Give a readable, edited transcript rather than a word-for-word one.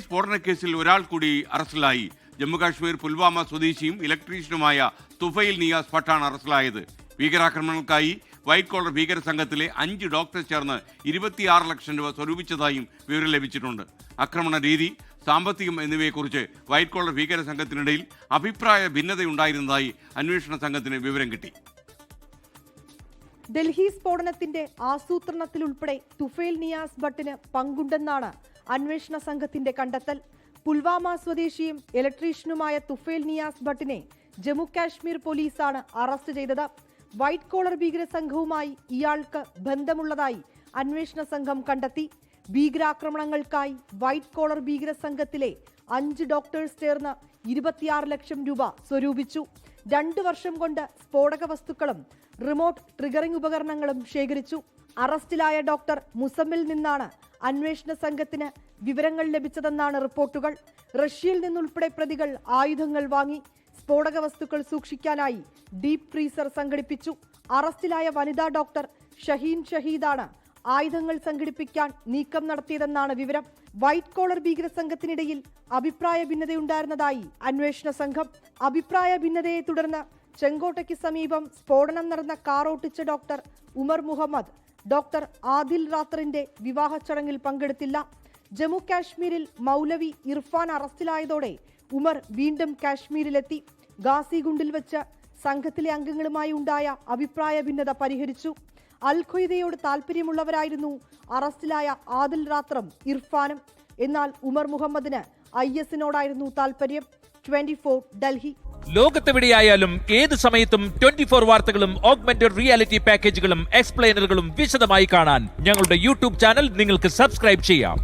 സ്ഫോടന കേസിൽ ഒരാൾ കൂടി അറസ്റ്റിലായി. ജമ്മുകാശ്മീർ പുൽവാമ സ്വദേശിയും ഇലക്ട്രീഷ്യനുമായ തുഫൈൽ നിയാസ് ഭട്ടാണ് അറസ്റ്റിലായത്. ഭീകരാക്രമണങ്ങൾക്കായി വൈറ്റ് കോളർ ഭീകര സംഘത്തിലെ 5 ഡോക്ടേഴ്സ് ചേർന്ന് 26 ലക്ഷം രൂപ സ്വരൂപിച്ചതായും വിവരം ലഭിച്ചിട്ടുണ്ട്. ആക്രമണ രീതി, സാമ്പത്തികം എന്നിവയെക്കുറിച്ച് വൈറ്റ് കോളർ ഭീകര സംഘത്തിനിടയിൽ അഭിപ്രായ ഭിന്നതയുണ്ടായിരുന്നതായി അന്വേഷണ സംഘത്തിന് വിവരം കിട്ടി. ഡൽഹി സ്ഫോടനത്തിന്റെ ആസൂത്രണത്തിലുൾപ്പെടെ തുഫൈൽ നിയാസ് ഭട്ടിന് പങ്കുണ്ടെന്നാണ് അന്വേഷണ സംഘത്തിന്റെ കണ്ടെത്തൽ. പുൽവാമ സ്വദേശിയും ഇലക്ട്രീഷ്യനുമായ തുഫൈൽ നിയാസ് ഭട്ടിനെ ജമ്മു കാശ്മീർ പോലീസാണ് അറസ്റ്റ് ചെയ്തത്. വൈറ്റ് കോളർ ഭീകര സംഘവുമായി ഇയാൾക്ക് ബന്ധമുള്ളതായി അന്വേഷണ സംഘം കണ്ടെത്തി. ഭീകരാക്രമണങ്ങൾക്കായി വൈറ്റ് കോളർ ഭീകര സംഘത്തിലെ 5 ഡോക്ടേഴ്സ് ചേർന്ന് 26 ലക്ഷം രൂപ സ്വരൂപിച്ചു. 2 വർഷം കൊണ്ട് സ്ഫോടക വസ്തുക്കളും റിമോട്ട് ട്രിഗറിംഗ് ഉപകരണങ്ങളും ശേഖരിച്ചു. അറസ്റ്റിലായ ഡോക്ടർ മുസമ്മിൽ നിന്നാണ് അന്വേഷണ സംഘത്തിന് വിവരങ്ങൾ ലഭിച്ചതെന്നാണ് റിപ്പോർട്ടുകൾ. റഷ്യയിൽ നിന്നുൾപ്പെടെ പ്രതികൾ ആയുധങ്ങൾ വാങ്ങി. സ്ഫോടക വസ്തുക്കൾ സൂക്ഷിക്കാനായി ഡീപ് ഫ്രീസർ സംഘടിപ്പിച്ചു. അറസ്റ്റിലായ വനിതാ ഡോക്ടർ ഷഹീൻ ഷഹീദാണ് ആയുധങ്ങൾ സംഘടിപ്പിക്കാൻ നീക്കം നടത്തിയതെന്നാണ് വിവരം. വൈറ്റ് കോളർ ഭീകര സംഘത്തിനിടയിൽ അഭിപ്രായ ഭിന്നതയുണ്ടായിരുന്നതായി അന്വേഷണ സംഘം. അഭിപ്രായ ഭിന്നതയെ തുടർന്ന് ചെങ്കോട്ടയ്ക്ക് സമീപം സ്ഫോടനം നടന്ന കാർ ഓട്ടിച്ച ഡോക്ടർ ഉമർ മുഹമ്മദ് ഡോക്ടർ ആദിൽ റാത്തറിന്റെ വിവാഹ ചടങ്ങിൽ പങ്കെടുത്തില്ല. ജമ്മു കാശ്മീരിൽ മൗലവി ഇർഫാൻ അറസ്റ്റിലായതോടെ ഉമർ വീണ്ടും കാശ്മീരിലെത്തി. ഗാസിഗുണ്ടിൽ വെച്ച് സംഘത്തിലെ അംഗങ്ങളുമായി ഉണ്ടായ അഭിപ്രായ ഭിന്നത പരിഹരിച്ചു. അൽ ഖ്വയ്ദയോട് താൽപര്യമുള്ളവരായിരുന്നു അറസ്റ്റിലായ ആദിൽ റാത്തറും ഇർഫാനും. എന്നാൽ ഉമർ മുഹമ്മദിന് IS-നോടായിരുന്നു താൽപര്യം. 24 ഡൽഹി. ലോകത്തെവിടെയായാലും ഏത് സമയത്തും 24 വാർത്തകളും ഓഗ്മെന്റഡ് റിയാലിറ്റി പാക്കേജുകളും എക്സ്പ്ലെയിനറുകളും വിശദമായി കാണാൻ ഞങ്ങളുടെ യൂട്യൂബ് ചാനൽ നിങ്ങൾക്ക് സബ്സ്ക്രൈബ് ചെയ്യാം.